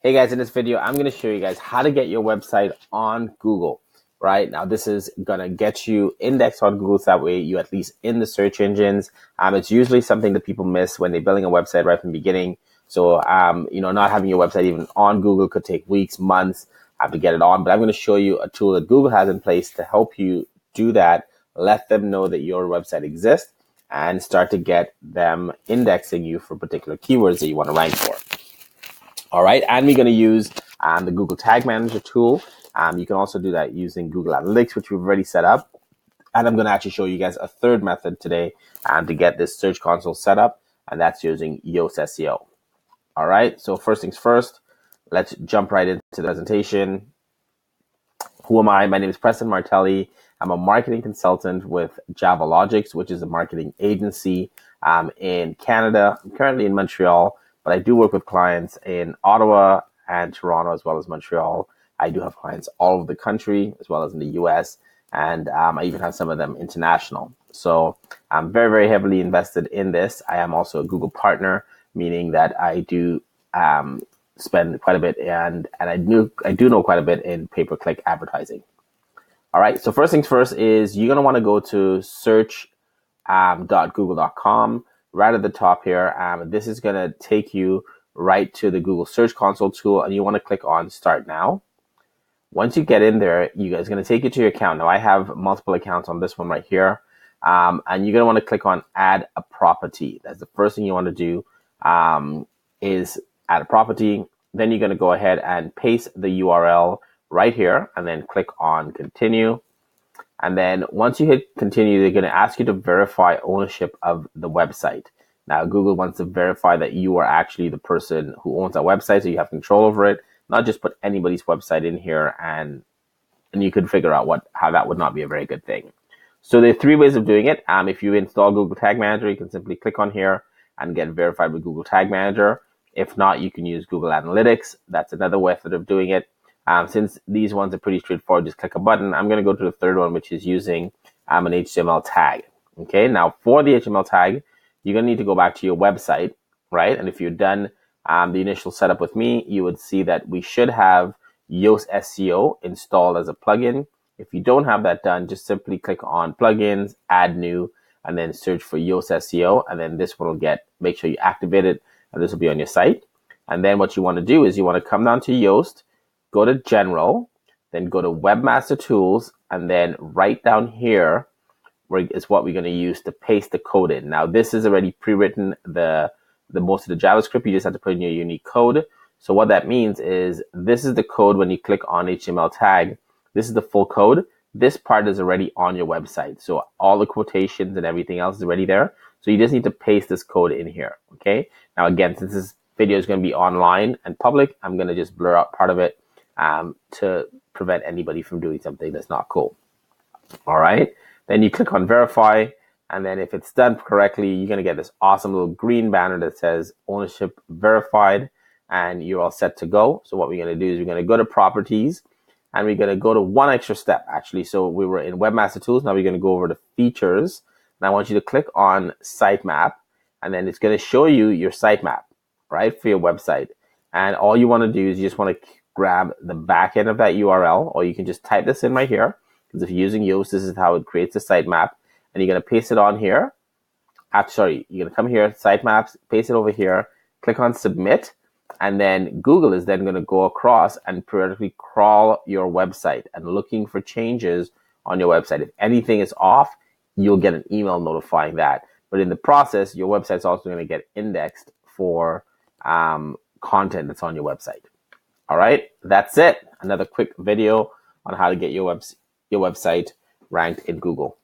Hey guys, in this video, I'm going to show you guys how to get your website on Google, right? Now, this is going to get you indexed on Google, so that way you at least in the search engines. It's usually something that people miss when they're building a website right from the beginning. So, not having your website even on Google could take weeks, months to get it on. But I'm going to show you a tool that Google has in place to help you do that. Let them know that your website exists and start to get them indexing you for particular keywords that you want to rank for. All right, and we're going to use the Google Tag Manager tool. You can also do that using Google Analytics, which we've already set up. And I'm going to actually show you guys a third method today to get this Search Console set up, and that's using Yoast Seo. All right, so first things first, let's jump right into the presentation. Who am I? My name is Preston Martelli. I'm a marketing consultant with JavaLogics, which is a marketing agency in Canada. I'm currently in Montreal, but I do work with clients in Ottawa and Toronto, as well as Montreal. I do have clients all over the country, as well as in the US, and I even have some of them international. So I'm very, very heavily invested in this. I am also a Google partner, meaning that I do spend quite a bit, and I do know quite a bit in pay-per-click advertising. All right, so first things first is you're going to want to go to search.google.com. Right at the top here, this is going to take you right to the Google Search Console tool, and you want to click on Start Now. Once you get in there, you guys going to take you to your account. Now, I have multiple accounts on this one right here, and you're going to want to click on Add a Property. That's the first thing you want to do is add a property. Then you're going to go ahead and paste the URL right here, and then click on Continue. And then once you hit continue, they're going to ask you to verify ownership of the website. Now, Google wants to verify that you are actually the person who owns that website, so you have control over it, not just put anybody's website in here, and you could figure out how that would not be a very good thing. So there are three ways of doing it. If you install Google Tag Manager, you can simply click on here and get verified with Google Tag Manager. If not, you can use Google Analytics. That's another method of doing it. Since these ones are pretty straightforward, just click a button. I'm going to go to the third one, which is using an HTML tag. Okay, now for the HTML tag, you're going to need to go back to your website, right? And if you're done the initial setup with me, you would see that we should have Yoast Seo installed as a plugin. If you don't have that done, just simply click on Plugins, Add New, and then search for Yoast Seo, and then this one will make sure you activate it, and this will be on your site. And then what you want to do is you want to come down to Yoast, go to General, then go to Webmaster Tools, and then right down here is what we're going to use to paste the code in. Now, this is already pre-written, the most of the JavaScript. You just have to put in your unique code. So what that means is this is the code when you click on HTML tag. This is the full code. This part is already on your website. So all the quotations and everything else is already there. So you just need to paste this code in here, okay? Now, again, since this video is going to be online and public, I'm going to just blur out part of it to prevent anybody from doing something that's not cool. All right, then you click on verify, and then if it's done correctly, you're going to get this awesome little green banner that says ownership verified, and you're all set to go. So what we're going to do is we're going to go to properties, and we're going to go to one extra step actually. So we were in Webmaster Tools, now we're going to go over to features, and I want you to click on sitemap, and then it's going to show you your sitemap, right, for your website. And all you want to do is you just want to grab the back end of that URL, or you can just type this in right here, because if you're using Yoast, this is how it creates the sitemap, and you're going to paste it on here. You're going to come here, sitemaps, paste it over here, click on submit, and then Google is then going to go across and periodically crawl your website and looking for changes on your website. If anything is off, you'll get an email notifying that. But in the process, your website's also going to get indexed for content that's on your website. All right, that's it. Another quick video on how to get your website ranked in Google.